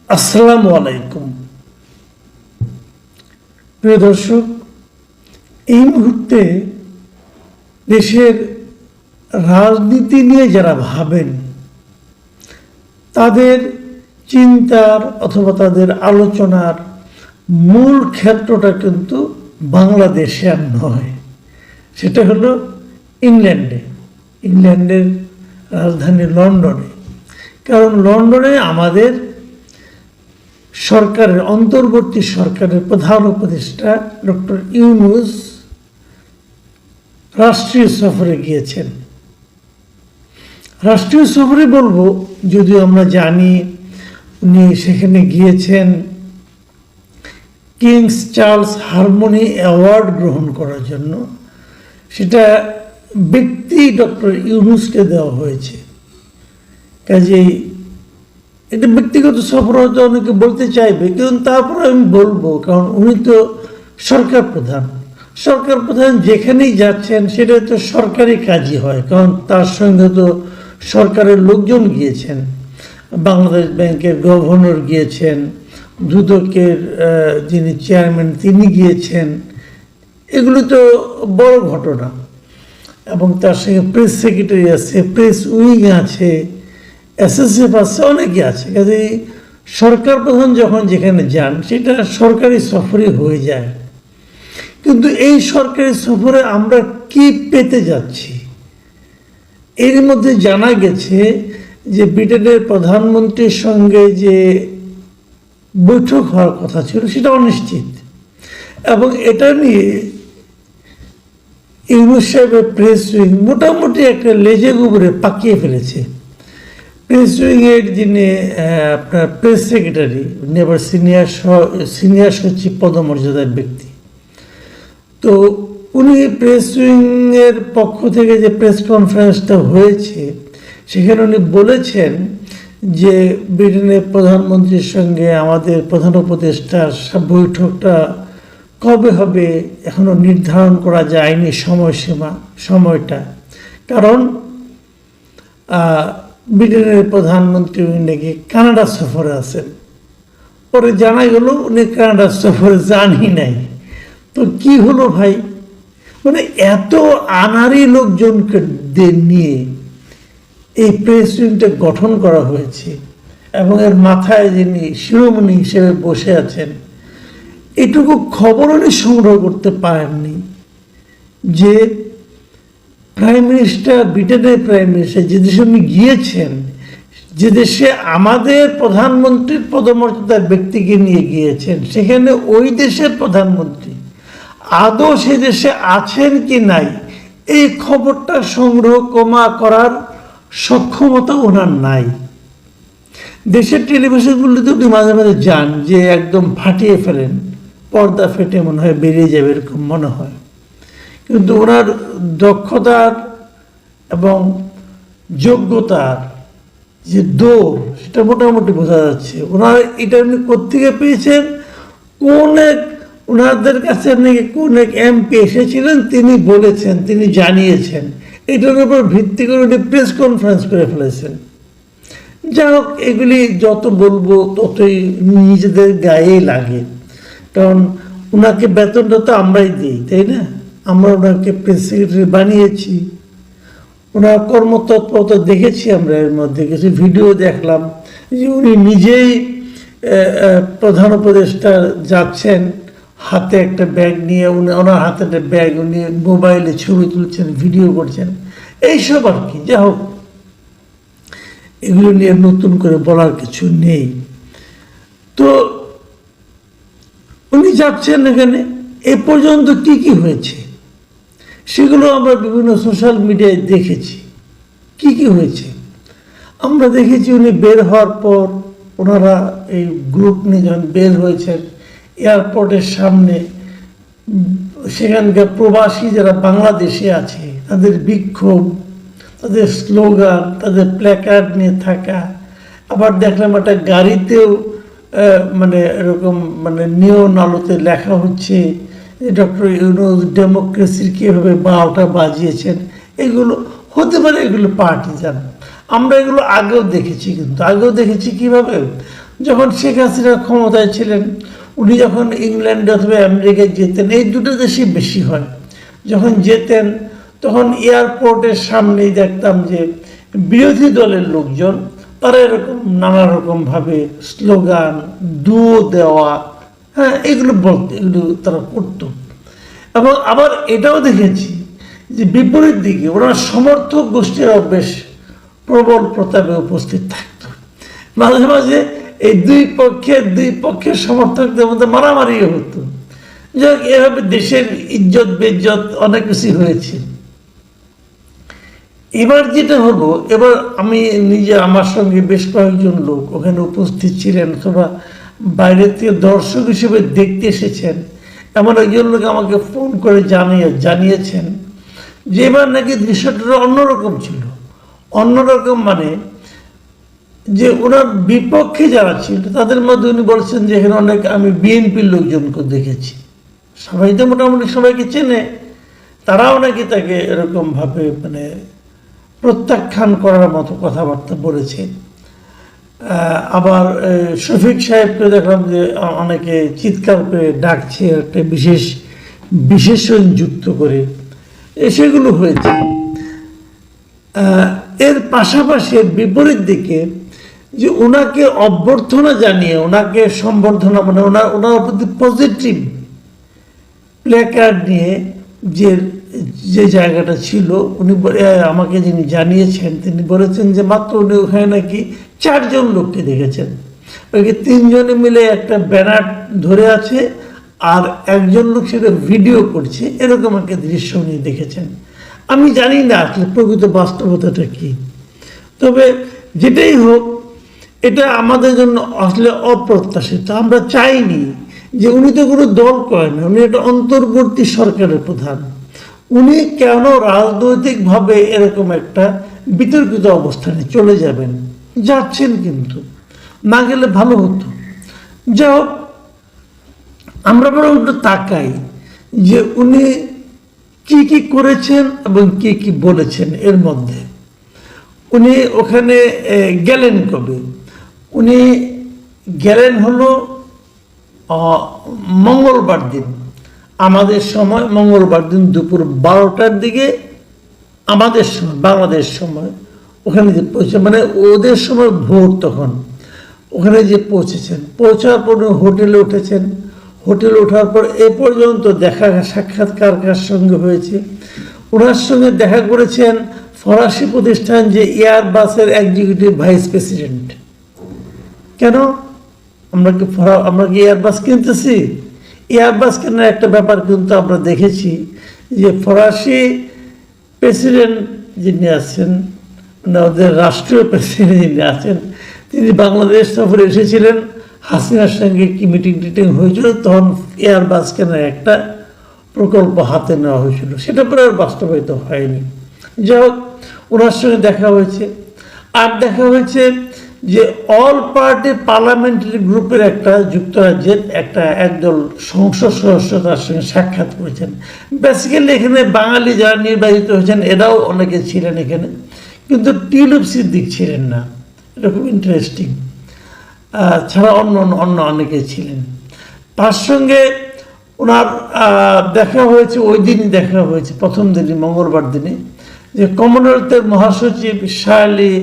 আসসালামু আলাইকুম। প্রিয় দর্শক, এই মুহূর্তে দেশের রাজনীতি নিয়ে যারা ভাবেন তাদের চিন্তার অথবা তাদের আলোচনার মূল ক্ষেত্রটা কিন্তু বাংলাদেশে আর নয়, সেটা হলো ইংল্যান্ডের রাজধানী লন্ডনে। কারণ লন্ডনে আমাদের সরকারের অন্তর্বর্তী সরকারের প্রধান উপদেষ্টা ডক্টর ইউনূস রাষ্ট্রীয় সফরে গিয়েছেন। রাষ্ট্রীয় সফরে বলবো, যদিও আমরা জানি উনি সেখানে গিয়েছেন কিংস চার্লস হারমোনি অ্যাওয়ার্ড গ্রহণ করার জন্য। সেটা ব্যক্তি ডক্টর ইউনূসকে দেওয়া হয়েছে। কাজেই এটা ব্যক্তিগত সফর হয়তো অনেকে বলতে চাইবে, কিন্তু তারপর আমি বলবো, কারণ উনি তো সরকার প্রধান যেখানেই যাচ্ছেন সেটা তো সরকারি কাজই হয়, কারণ তার সঙ্গে তো সরকারের লোকজন গিয়েছেন, বাংলাদেশ ব্যাংকের গভর্নর গিয়েছেন, দুদকের যিনি চেয়ারম্যান তিনি গিয়েছেন। এগুলো তো বড় ঘটনা। এবং তার সঙ্গে প্রেস সেক্রেটারি আছে, প্রেস উইং আছে, এসএসএফ আছে, অনেকে আছে। কাজে সরকার প্রধান যখন যেখানে যান সেটা সরকারি সফরই হয়ে যায়। কিন্তু এই সরকারি সফরে আমরা কি পেতে যাচ্ছি? এর মধ্যে জানা গেছে যে ব্রিটেনের প্রধানমন্ত্রীর সঙ্গে যে বৈঠক হওয়ার কথা ছিল সেটা অনিশ্চিত, এবং এটা নিয়ে ইউনূস সাহেবের প্রেস উইং মোটামুটি একটা লেজে গোবরে পাকিয়ে ফেলেছে। প্রেস উইংয়ের যিনি আপনার প্রেস সেক্রেটারি, নেবার সিনিয়র সচিব পদমর্যাদার ব্যক্তি, তো উনি প্রেস উইংয়ের পক্ষ থেকে যে প্রেস কনফারেন্সটা হয়েছে সেখানে উনি বলেছেন যে ব্রিটেনের প্রধানমন্ত্রীর সঙ্গে আমাদের প্রধান উপদেষ্টার বৈঠকটা কবে হবে এখনো নির্ধারণ করা যায়নি সময়টা। কারণ ব্রিটেনের প্রধানমন্ত্রী নাকি কানাডা সফরে আছেন। পরে জানা গেল উনি কানাডা সফরে যানই নাই। তো কি হলো ভাই? মানে এত আনাড়ি লোকজনকে নিয়ে এই প্রেস উইংটা গঠন করা হয়েছে, এবং এর মাথায় যিনি শিরোমণি হিসেবে বসে আছেন, এটুকু খবর উনি সংগ্রহ করতে পারেননি যে ব্রিটেনের প্রাইম মিনিস্টার যে দেশে উনি গিয়েছেন, যে দেশে আমাদের প্রধানমন্ত্রীর পদমর্যাদার ব্যক্তিকে নিয়ে গিয়েছেন, সেখানে ওই দেশের প্রধানমন্ত্রী আদৌ সে দেশে আছেন কি নাই এই খবরটা সংগ্রহ করার সক্ষমতা ওনার নাই। দেশের টেলিভিশনগুলিতে উনি মাঝে মাঝে যান, যে একদম ফাটিয়ে ফেলেন, পর্দা ফেটে মনে হয় বেরিয়ে যাবে এরকম মনে হয়। কিন্তু ওনার দক্ষতার এবং যোগ্যতার যে দৌড় সেটা মোটামুটি বোঝা যাচ্ছে। ওনার এটা উনি কোত্থেকে পেয়েছেন? ওনাদের কাছে নাকি কোন এক এমপি এসেছিলেন, তিনি বলেছেন, তিনি জানিয়েছেন, এটার উপর ভিত্তি করে উনি প্রেস কনফারেন্স করে ফেলেছেন। যাই হোক, এগুলি যত বলবো ততই নিজেদের গায়ে লাগে, কারণ ওনাকে বেতনটা তো আমরাই দিই, তাই না? আমরা ওনাকে প্রেস সেক্রেটারি বানিয়েছি, ওনার কর্মতৎপরতা দেখেছি আমরা। এর মধ্যে কিছু ভিডিও দেখলাম যে উনি নিজেই প্রধান উপদেষ্টা যাচ্ছেন, হাতে একটা ব্যাগ নিয়ে, ওনার হাতে একটা ব্যাগ, উনি মোবাইলে ছবি তুলছেন, ভিডিও করছেন, এইসব আর কি। যাই হোক, এগুলো নিয়ে নতুন করে বলার কিছু নেই। তো উনি যাচ্ছেন এখানে, এ পর্যন্ত কি কি হয়েছে সেগুলো আমরা বিভিন্ন সোশ্যাল মিডিয়ায় দেখেছি। কি কি হয়েছে আমরা দেখেছি। উনি বের হওয়ার পর ওনারা এই গ্রুপ নিয়ে যখন বের হয়েছেন এয়ারপোর্টের সামনে, সেখানকার প্রবাসী যারা বাংলাদেশে আছে তাদের বিক্ষোভ, তাদের স্লোগান, তাদের প্ল্যাকার্ড নিয়ে থাকা। আবার দেখলাম একটা গাড়িতেও মানে এরকম নিয়ন আলোতে লেখা হচ্ছে ডক্টর ইউনূস ডেমোক্রেসির কীভাবে বারোটা বাজিয়েছেন। এগুলো হতে পারে এগুলো পার্টিজান, আমরা এগুলো আগেও দেখেছি, কিন্তু আগেও দেখেছি কীভাবে যখন শেখ হাসিনা ক্ষমতায় ছিলেন, উনি যখন ইংল্যান্ড অথবা আমেরিকায় যেতেন, এই দুটো দেশই বেশি হয়, যখন যেতেন তখন এয়ারপোর্টের সামনেই দেখতাম যে বিরোধী দলের লোকজন তারা এরকম নানা রকমভাবে স্লোগান, দুয়ো দেওয়া, হ্যাঁ, এগুলো বলতো, এগুলো তারা করতো। এবং আবার এটাও দেখেছি যে বিপরীত দিকে ওনার সমর্থক গোষ্ঠীরাও বেশ প্রবল প্রতাপে উপস্থিত থাকতো। মাঝে মাঝে এই দুই পক্ষের সমর্থকদের মধ্যে মারামারিও হতো। যাক, এভাবে দেশের ইজ্জত বেজ্জত অনেক কিছু হয়েছে। এবার যেটা হলো, এবার আমি নিজে, আমার সঙ্গে বেশ কয়েকজন লোক ওখানে উপস্থিত ছিলেন অথবা বাইরে থেকে দর্শক হিসেবে দেখতে এসেছেন, এমন একজন লোক আমাকে ফোন করে জানিয়েছেন যে এবার নাকি দৃশ্যটা অন্যরকম ছিল। অন্যরকম মানে যে ওনার বিপক্ষে যারা ছিল তাদের মধ্যে উনি বলছেন যে এখানে অনেক আমি বিএনপির লোকজনকে দেখেছি। সবাই তো মোটামুটি সবাইকে চেনে, তারাও নাকি তাকে এরকমভাবে মানে প্রত্যাখ্যান করার মতো কথাবার্তা বলেছে। আবার শফিক সাহেবকে দেখলাম যে অনেকে চিৎকার করে ডাকছে একটা বিশেষণ যুক্ত করে, সেগুলো হয়েছে। এর পাশাপাশি বিপরীত দিকে যে ওনাকে অভ্যর্থনা জানিয়ে, ওনাকে সম্বর্ধনা মানে ওনার প্রতি পজিটিভ প্ল্যাকার্ড নিয়ে যে জায়গাটা ছিল, উনি আমাকে যিনি জানিয়েছেন তিনি বলেছেন যে মাত্র উনি ওখানে নাকি 4 জন লোককে দেখেছেন। ওই 3 জনে মিলে একটা ব্যানার ধরে আছে আর একজন লোক সেটা ভিডিও করছে, এরকম একটা দৃশ্য উনি দেখেছেন। আমি জানি না আসলে প্রকৃত বাস্তবতাটা কি, তবে যেটাই হোক এটা আমাদের জন্য আসলে অপ্রত্যাশিত। আমরা চাইনি যে উনি তো কোনো দল করেন না, উনি একটা অন্তর্বর্তী সরকারের প্রধান, উনি কেন রাজনৈতিকভাবে এরকম একটা বিতর্কিত অবস্থানে চলে যাচ্ছেন, কিন্তু না গেলে ভালো হতো। যা হোক, আমরা বরং একটু তাকাই যে উনি কি কি করেছেন এবং কি কি বলেছেন। এর মধ্যে উনি ওখানে গেলেন কবে? উনি গেলেন হলো মঙ্গলবার দিন, আমাদের সময় মঙ্গলবার দিন দুপুর 12টার দিকে, আমাদের সময় বাংলাদেশ সময় ওখানে যে পৌঁছে, মানে ওদের সময় ভোর, তখন ওখানে যে পৌঁছেছেন, পৌঁছার পর হোটেলে উঠেছেন। হোটেলে ওঠার পর এ পর্যন্ত সাক্ষাৎকার কার সঙ্গে হয়েছে, ওনার সঙ্গে দেখা করেছেন ফরাসি প্রতিষ্ঠান যে এয়ারবাসের এক্সিকিউটিভ ভাইস প্রেসিডেন্ট। কেন আমরা কি এয়ারবাস কিনতেছি? এয়ারবাস কেনার একটা ব্যাপার কিন্তু আমরা দেখেছি যে ফরাসি প্রেসিডেন্ট যিনি আছেন, মানে ওদের রাষ্ট্রীয় প্রেসিডেন্ট যিনি আছেন, তিনি বাংলাদেশ সফরে এসেছিলেন। হাসিনার সঙ্গে কি মিটিং হয়েছিল, তখন এয়ারবাস কেনার একটা প্রকল্প হাতে নেওয়া হয়েছিল, সেটা পরে আর বাস্তবায়িত হয়নি। যাই হোক, ওনার সঙ্গে দেখা হয়েছে। আর দেখা হয়েছে যে অল পার্টি পার্লামেন্টারি গ্রুপের একটা যুক্তরাজ্যের একদল সংসদ সদস্য তার সঙ্গে সাক্ষাৎ করেছেন। বেসিক্যালি এখানে বাঙালি যারা নির্বাচিত হয়েছেন এরাও অনেকে ছিলেন এখানে, কিন্তু টিউলিপ সিদ্দিক ছিলেন না। এটা খুব ইন্টারেস্টিং। ছাড়া অন্য অনেকে ছিলেন। তার সঙ্গে ওনার দেখা হয়েছে, ওই দিনই দেখা হয়েছে, প্রথম দিনই মঙ্গলবার দিনে, যে কমনওয়েলথের মহাসচিব শার্লি